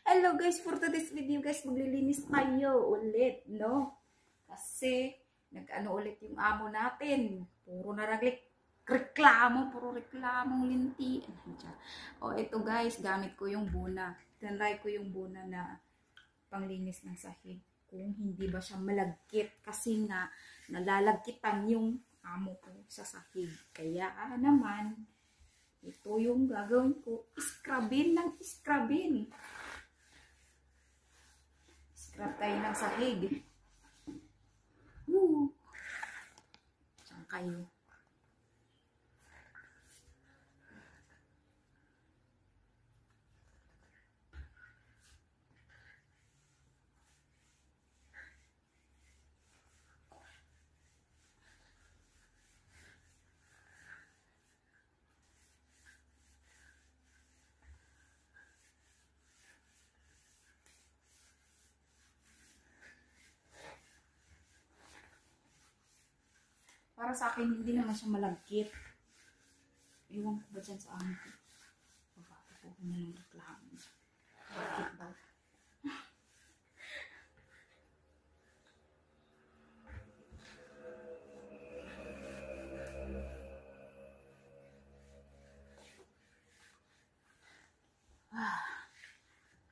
Hello guys, for today's video guys, maglilinis tayo ulit, no? Kasi, nag-ano ulit yung amo natin. Puro na reklamo, puro reklamong linti. O, ito guys, gamit ko yung buna. Tinry ko yung buna na panglinis ng sahig. Kung hindi ba siya malagkit. Kasi nga, nalalagkitan yung amo ko sa sahig. Kaya naman, ito yung gagawin ko. Scrubin ng scrubin. Scrub tayo ng sahig. Saan kayo? Para sa akin, hindi naman siya malagkit. Iwan ko ba dyan sa amin ko? Bakit po ko nalang reklamo? Malagkit daw.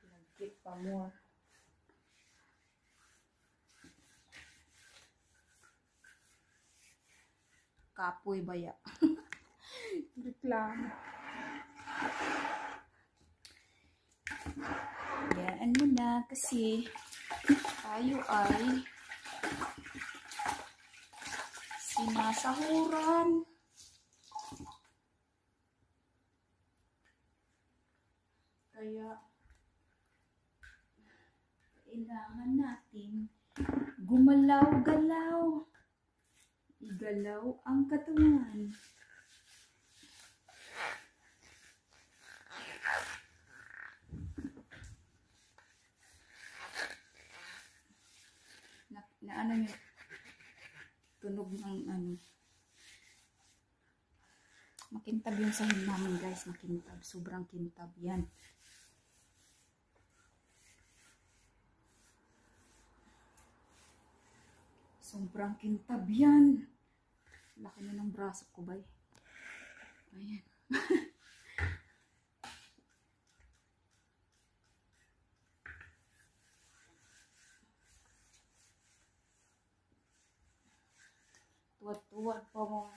Malagkit pa more. Kapoy baya. Reklamo. Yan mo na kasi tayo ay sinasahuran. Kaya kailangan natin gumalaw-galaw. Igalaw ang katawan. Na ano nyo, tunog ng ano. Makintab yung sahig namin guys, makintab. Sobrang kintab yan. Sobrang kintab yan. Laki na ng braso ko ba? Ayan. Tuwad-tuwad pa mo.